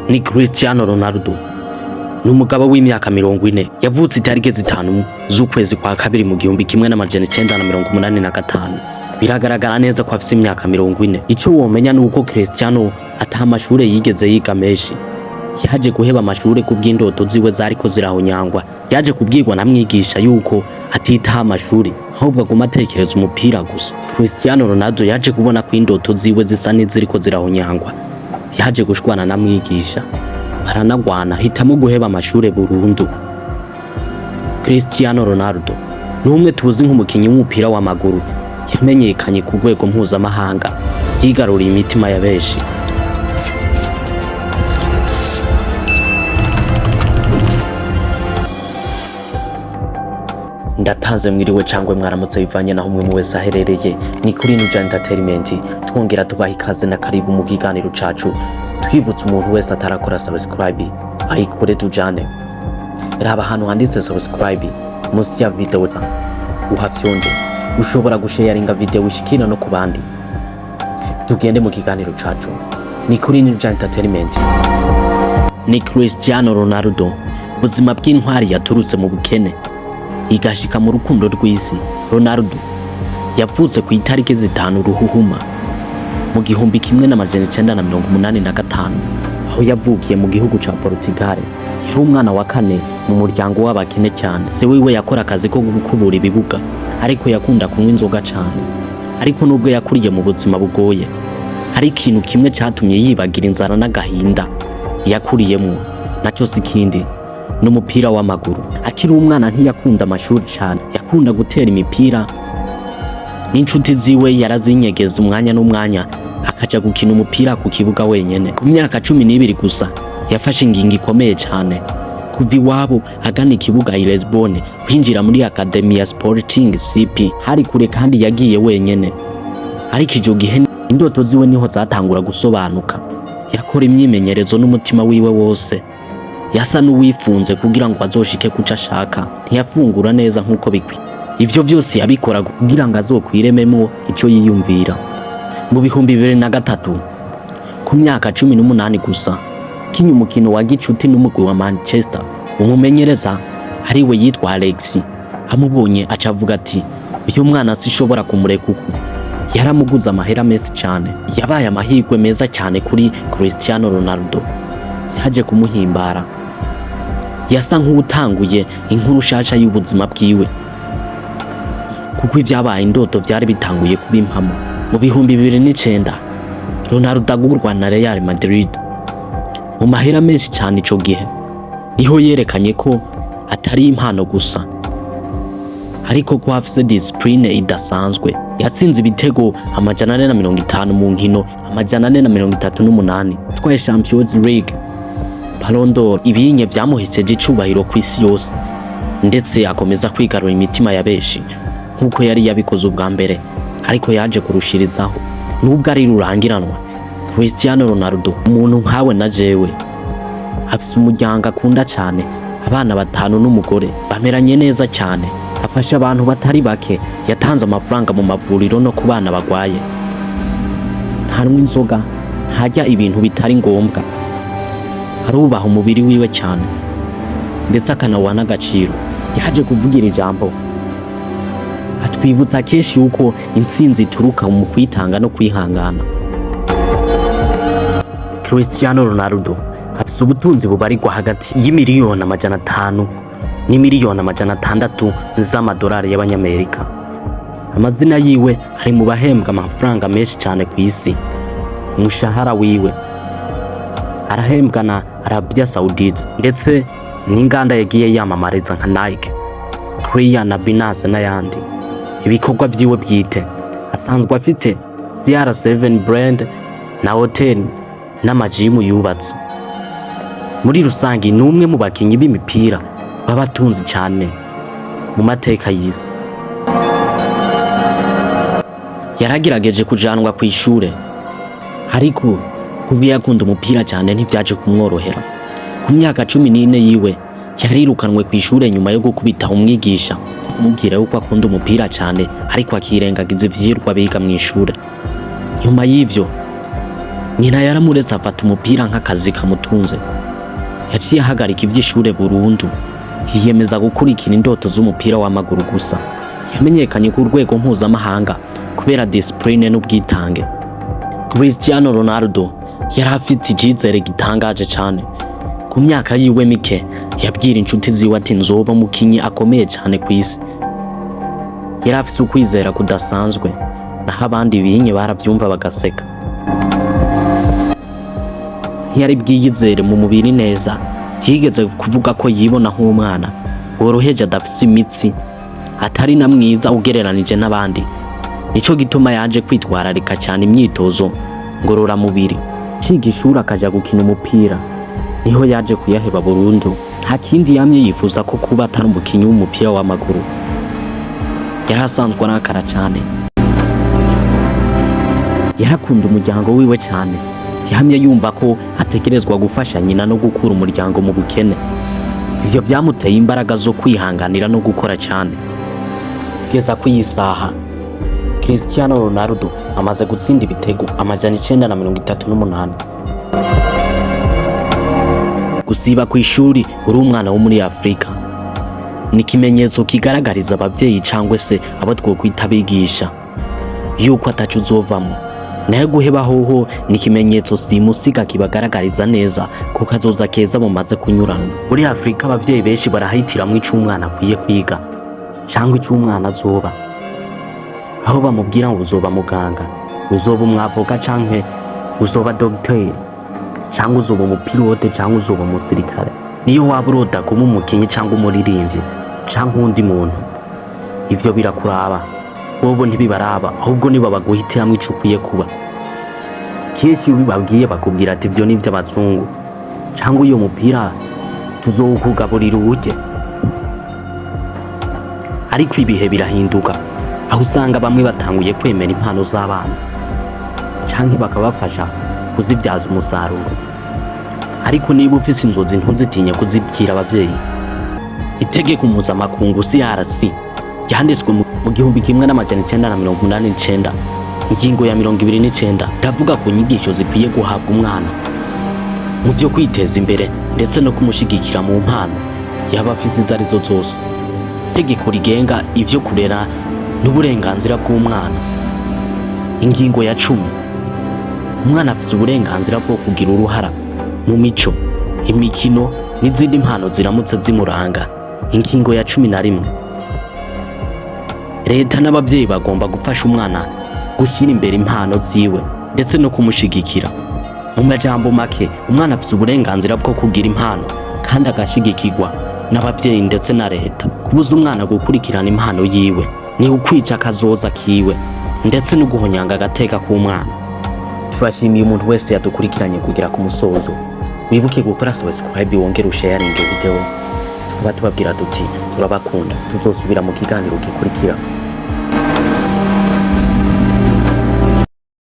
ni Cristiano Ronaldo. Ni umugabo w'imyaka 40 yavutse itariki 5 z'ukwezi kwa kabiri mu 1985. Biragaragara neza ko afite imyaka 40. Icyo womenya ni uko Cristiano atamashure yigeze yiga menshi. Yaje guheba amashure kubw'indoto ziwe zariko zirahonyangwa. Yaje kubwirwa na mwigisha yuko atitaha amashure ahubwo aguma atekereza umupira gusa. Cristiano Ronaldo yaje kubona ko indoto ziwe zisa n'iziriko zirahonyangwa. Yaje gushwana na mwigisha baranagwana hitamo guheba amashure burundu. Cristiano Ronaldo ni umwe tuzi nk'umukinyi w'umupira w'amaguru yamenyekanye ku rwego mpuzamahanga, yigaruriye imitima ya benshi. Ndataze mwiriwe cyangwa mwaramutse bivanye naho umwe mu wese aherereye. Ni kuri Ninja Entertainment twongera tubaha ikaze na karibu mu kiganiro cacu, twibutsa umuntu wese atarakora subscribe ayikore tujane. Raba hano handitse subscribe munsi ya video uhafyonde, ushobora gusharinga video ishikira no ku bandi. Tugende mu kiganiro cacu. Ni kuri Ninja Entertainment. Ni Cristiano Ronaldo, ubuzima bw'intwari yaturutse mu bukene igashika mu rukundo rw'isi. Ronaldo yavutse ku itariki 5 Ruhuhuma mu 1985, aho yavukiye mu gihugu ca Portugal. Yari umwana wa kane mu muryango w'abakene cyane. Se wiwe yakora akazi ko gukubura ibibuga, ariko yakunda kunywa inzoga cyane. Ariko nubwo yakuriye mu buzima bugoye, hari ikintu kimwe cyatumye yibagira inzara n'agahinda yakuriyemo, nacyo sikindi n'umupira w'amaguru. Akiri umwana ntiyakunda amashuri cyane, yakunda gutera imipira n'inshuti ziwe. Yarazinyegeza umwanya n'umwanya akaja gukina umupira ku kibuga wenyene. Ku myaka 12 gusa yafashe ingingo ikomeye cyane kuva iwabo agana ikibuga i Lisbon kwinjira muri Academia Sporting CP. Hari kure kandi yagiye wenyene, ariko icyo gihe indoto ziwe niho zatangura gusobanuka. Yakora imyimenyerezo n'umutima wiwe wose, yasa n'uwifunze kugira ngo azoshike kuca ashaka. Ntiyafungura neza nk'uko bikwiye. Ivyo byose yabikora kugira ngo azokwirememo icyo yiyumvira. Mu 2003 ku myaka 18 gusa, kinyi umukino wa gicuti n'umugwi wa Manchester, umumenyereza ariwe yitwa Alex amubonye acavuga ati uyu mwana sishobora kumureka uko. Yaramuguza amahera menshi cyane. Yabaye amahirwe meza cyane kuri Cristiano Ronaldo. Yaje kumuhimbara, yasa nk'utanguye inkuru shasha y'ubuzima bwiwe, kuko ibyabaye indoto byari bitanguye kuba impamo. Mu 2009 Ronaldo agurwa na Real Madrid mu mahera menshi cyane. Ico gihe niho yerekanye ko atari impano gusa, ariko ko afite discipline idasanzwe. Yatsinze ibitego 450 mu nkino 438, twaye Champions League, Ballon d'Or. Ibinye byamuhiseje icubahiro ku isi yose, ndetse akomeza kwigarura imitima ya benshi nkuko yari yabikoze ubwa mbere, ariko yaje kurushirizaho. Nubwo ari rurangiranwa, Cristiano Ronaldo umuntu nkawe na jewe afite umuryango akunda cyane, abana 5 n'umugore bameranye neza cyane. Afasha abantu batari bake, yatanze amafaranga mu mavuriro no ku bana bagwaye. Ntanwa inzoga, hajya ibintu bitari ngombwa, arubaha umubiri wiwe cyane, ndetse akanawa n'agaciro. Yaje kuvugira ijambo atwibutsa kenshi yuko intsinzi ituruka mu kwitanga no kwihangana. Cristiano Ronaldo afite ubutunzi bubarirwa hagati y'imiliyoni 500 n'imiliyoni 600 z'amadolari y'abanyamerika. Amazina yiwe ari mu bahembwa amafaranga menshi cyane ku isi. Umushahara wiwe arahembwa na Arabia Saudite, ndetse n'inganda yagiye yamamariza nka Nike, Twiya na Binance n'ayandi. Ibikorwa byiwe bwite asanzwe afite CR7 brand na hotel n'amajimu yubatse. Muri rusangi ni umwe mu bakinyi b'imipira babatunzi cyane mu mateka y'isi. Yaragerageje kujanwa ku ishure, ariko kubi yakunda umupira cyane ntibyaje kumworohera. Ku myaka 14 yiwe yarirukanwe ku ishure nyuma yo gukubita umwigisha kumubwira yuko akunda umupira cyane, ariko akirengagiza ivyirwa biga mu ishure. Nyuma y'ivyo nyina yaramuretse afata umupira nk'akazi kamutunze. Yaciye ahagarika iby'ishure burundu, yiyemeza gukurikira indoto z'umupira w'amaguru gusa. Yamenyekanye ku rwego mpuzamahanga kubera discipline n'ubwitange. Cristiano Ronaldo yari afite icyizere gitangaje cyane. Ku myaka yiwe mike yabwira inshuti ziwe ati nzoba umukinyi akomeye cyane ku isi. Yari afite ukwizera kudasanzwe, naho abandi binye barabyumva bagaseka. Ntiyari bwiyizere mu mubiri neza, yigeze kuvuga ko yibona nk'umwana woroheje adafite imitsi, atari na mwiza ugereranije n'abandi. Nico gituma yaje kwitwararika cyane imyitozo ngororamubiri. Akiga ishuri akaja gukina umupira, niho yaje kuyaheba burundu. Nta kindi yamye yifuza ko kuba atari umukinyi w'umupira w'amaguru. Yari asanzwe arakara cyane, yarakunda umuryango wiwe cyane. Yahamye yumva ko ategerezwa gufasha nyina no gukura umuryango mu bukene. Ivyo byamuteye imbaraga zo kwihanganira no gukora cyane. Kugeza ku isaha, Cristiano Ronaldo amaze gutsinda ibitego 938. Gusiba ku ishuri uri umwana wo muri Afrika ni ikimenyetso kigaragariza ababyeyi cyangwa se abo twokwita abigisha yuko atacu uzovamo. Naye guheba hoho ni ikimenyetso simusiga kibagaragariza neza ko kazoza keza mumaze kunyurana. Muri Afrika ababyeyi benshi barahitiramwo ico umwana akwiye kwiga cyangwa ico umwana azoba. Aho bamubwira ngo uzoba muganga, uzoba umwavoka canke uzoba docteur, cyangwa uzoba umupilote cyangwa uzoba umusirikare. Niyo waba urota kuba umukinyi cyangwa umuririmbyi cyangwa undi muntu, ivyo birakuraba, bobo ntibibaraba, ahubwo nibo baguhitiramwo ico ukwiye kuba. Kenshi bibabwiye bakubwira ati ivyo ni ivy'abazungu, cyangwa uyo mupira tuzowukugaburira urye. Ariko ibihe birahinduka, aho usanga bamwe batanguye kwemera impano z'abana cyangwa bakabafasha kuzibyaza umusaruro. Ariko niba ufise inzozi ntuzitinye kuzibwira abavyeyi. Itegeko mpuzamakungu CRC yanditswe mu 1989 ingingo ya 29 ndavuga ku nyigisho zikwiye guhabwa umwana mu byo kwiteza imbere ndetse no kumushigikira mu mpano yaba afite izo arizo zose. Itegeko rigenga ivyo kurera n'uburenganzira bw'umwana, ingingo ya 10, umwana afite uburenganzira bwo kugira uruhara mu mico, imikino n'izindi mpano ziramutse zimuranga. Ingingo ya 11, leta n'ababyeyi bagomba gufasha umwana gushyira imbere impano ziwe ndetse no kumushigikira. Mu majambo make, umwana afite uburenganzira bwo kugira impano kandi agashigikirwa n'ababyeyi ndetse na leta. Kubuza umwana gukurikirana impano yiwe ni ukwica akazoza kiwe ndetse no guhonyanga agateka k'umwana. Tubashimiye umuntu wese yadukurikiranye kugera ku musozo. Wibuke gukora subscribe wongere usharinge video. Tukaba tubabwira duti turabakunda, tuzosubira mu kiganiro gikurikira.